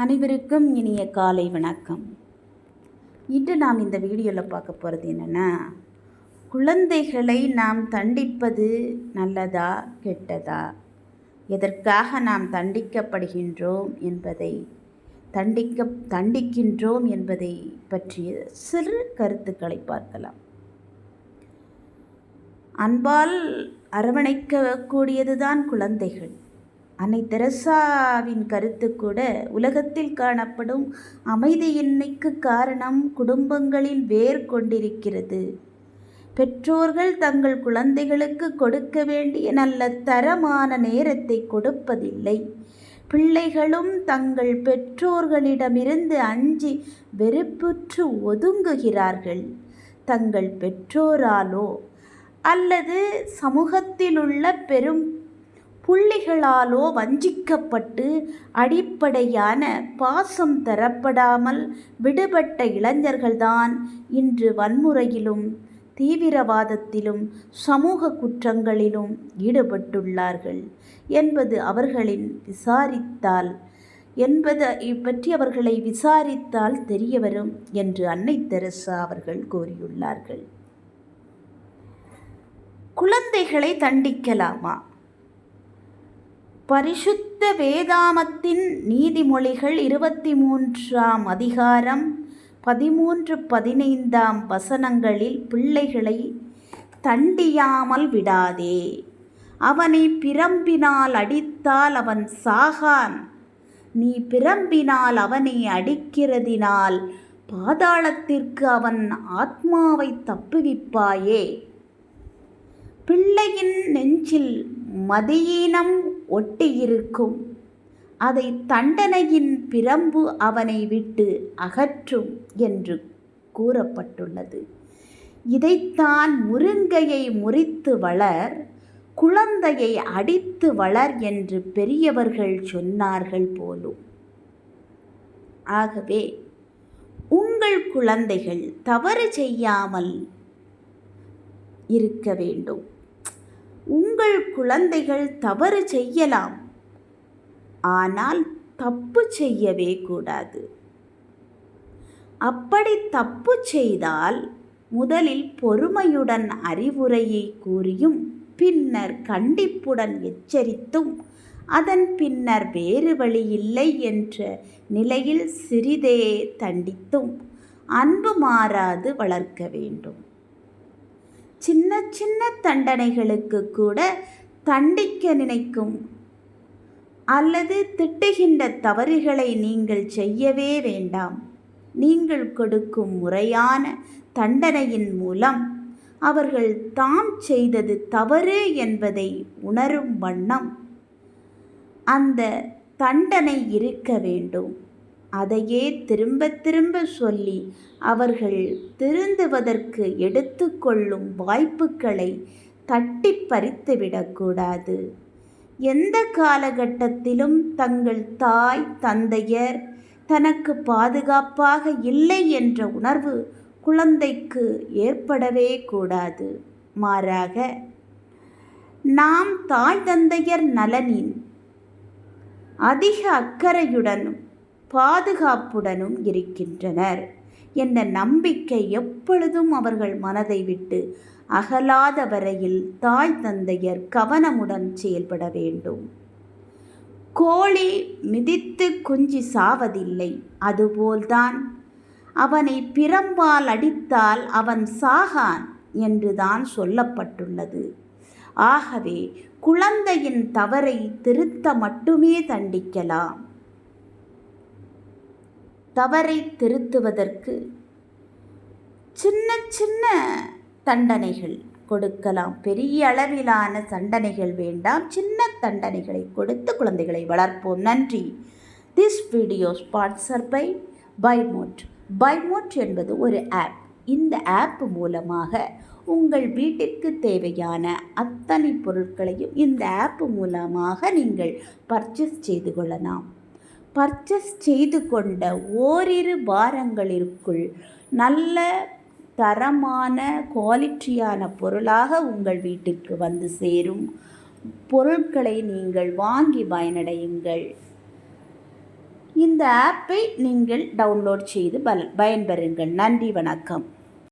அனைவருக்கும் இனிய காலை வணக்கம். இன்று நாம் இந்த வீடியோவில் பார்க்க போகிறது என்னென்னா, குழந்தைகளை நாம் தண்டிப்பது நல்லதா கெட்டதா, எதற்காக நாம் தண்டிக்கப்படுகின்றோம் என்பதை தண்டிக்கின்றோம் என்பதை பற்றிய சிறு கருத்துக்களை பார்க்கலாம். அன்பால் அரவணைக்கக்கூடியதுதான் குழந்தைகள். அன்னை தெரசாவின் கருத்து கூட, உலகத்தில் காணப்படும் அமைதியின்மைக்கு காரணம் குடும்பங்களில் வேர் கொண்டிருக்கிறது. பெற்றோர்கள் தங்கள் குழந்தைகளுக்கு கொடுக்க வேண்டிய நல்ல தரமான நேரத்தை கொடுப்பதில்லை. பிள்ளைகளும் தங்கள் பெற்றோர்களிடமிருந்து அஞ்சி வெறுப்புற்று ஒதுங்குகிறார்கள். தங்கள் பெற்றோராலோ அல்லது சமூகத்திலுள்ள பெரும் புள்ளிகளாலோ வஞ்சிக்கப்பட்டு அடிப்படையான பாசம் தரப்படாமல் விடுபட்ட இளைஞர்கள்தான் இன்று வன்முறையிலும் தீவிரவாதத்திலும் சமூக குற்றங்களிலும் ஈடுபட்டுள்ளார்கள் என்பது அவர்களை விசாரித்தால் தெரியவரும் என்று அன்னை தெரசா அவர்கள் கூறியுள்ளார்கள். குழந்தைகளை தண்டிக்கலாமா? பரிசுத்த வேதாமத்தின் நீதிமொழிகள் 23ஆம் அதிகாரம் 13-15 வசனங்களில், பிள்ளைகளை தண்டியாமல் விடாதே, அவனை பிரம்பினால் அடித்தால் அவன் சாகான், நீ பிரம்பினால் அவனை அடிக்கிறதினால் பாதாளத்திற்கு அவன் ஆத்மாவை தப்புவிப்பாயே. பிள்ளையின் நெஞ்சில் மதியீனம் ஒட்டியிருக்கும், அதை தண்டனையின் பிரம்பு அவனை விட்டு அகற்றும் என்று கூறப்பட்டுள்ளது. இதைத்தான் முருங்கையை முறித்து வளர், குழந்தையை அடித்து வளர் என்று பெரியவர்கள் சொன்னார்கள் போலும். ஆகவே உங்கள் குழந்தைகள் தவறு செய்யாமல் இருக்க வேண்டும். உங்கள் குழந்தைகள் தவறு செய்யலாம், ஆனால் தப்பு செய்யவே கூடாது. அப்படி தப்பு செய்தால் முதலில் பொறுமையுடன் அறிவுரையை கூறியும், பின்னர் கண்டிப்புடன் எச்சரித்தும், அதன் பின்னர் வேறு வழி இல்லை என்ற நிலையில் சிறிதே தண்டித்தும் அன்பு மாறாது வளர்க்க வேண்டும். சின்ன சின்ன தண்டனைகளுக்கு கூட தண்டிக்க நினைக்கும் அல்லது திட்டுகின்ற தவறுகளை நீங்கள் செய்யவே வேண்டாம். நீங்கள் கொடுக்கும் முறையான தண்டனையின் மூலம் அவர்கள் தாம் செய்தது தவறு என்பதை உணரும் வண்ணம் அந்த தண்டனை இருக்க வேண்டும். அதையே திரும்ப திரும்ப சொல்லி அவர்கள் திருந்துவதற்கு எடுத்துக்கொள்ளும் வாய்ப்புகளை தட்டி பறித்துவிடக்கூடாது. எந்த காலகட்டத்திலும் தங்கள் தாய் தந்தையர் தனக்கு பாதுகாப்பாக இல்லை என்ற உணர்வு குழந்தைக்கு ஏற்படவே கூடாது. மாறாக, நாம் தாய் தந்தையர் நலனில் அதிக அக்கறையுடனும் பாதுகாப்புடனும் இருக்கின்றனர் என்ற நம்பிக்கை எப்பொழுதும் அவர்கள் மனதை விட்டு அகலாத வரையில் தாய் தந்தையர் கவனமுடன் செயல்பட வேண்டும். கோழி மிதித்து குஞ்சு சாவதில்லை, அதுபோல்தான் அவனை பிரம்பால் அடித்தால் அவன் சாகான் என்றுதான் சொல்லப்பட்டுள்ளது. ஆகவே குழந்தையின் தவறை திருத்த மட்டுமே தண்டிக்கலாம். தவறை திருத்துவதற்கு சின்ன சின்ன தண்டனைகள் கொடுக்கலாம். பெரிய அளவிலான தண்டனைகள் வேண்டாம், சின்ன தண்டனைகளை கொடுத்து குழந்தைகளை வளர்ப்போம். நன்றி. திஸ் வீடியோ ஸ்பான்சர் பை பைமோட். பைமோட் என்பது ஒரு ஆப். இந்த ஆப் மூலமாக உங்கள் வீட்டிற்கு தேவையான அத்தனை பொருட்களையும் இந்த ஆப் மூலமாக நீங்கள் பர்ச்சேஸ் செய்து கொள்ளலாம். பர்ச்சேஸ் செய்து கொண்ட ஓரிரு வாரங்களிற்குள் நல்ல தரமான குவாலிட்டியான பொருளாக உங்கள் வீட்டிற்கு வந்து சேரும். பொருட்களை நீங்கள் வாங்கி பயனடையுங்கள். இந்த ஆப்பை நீங்கள் டவுன்லோட் செய்து பயன்பெறுங்கள். நன்றி, வணக்கம்.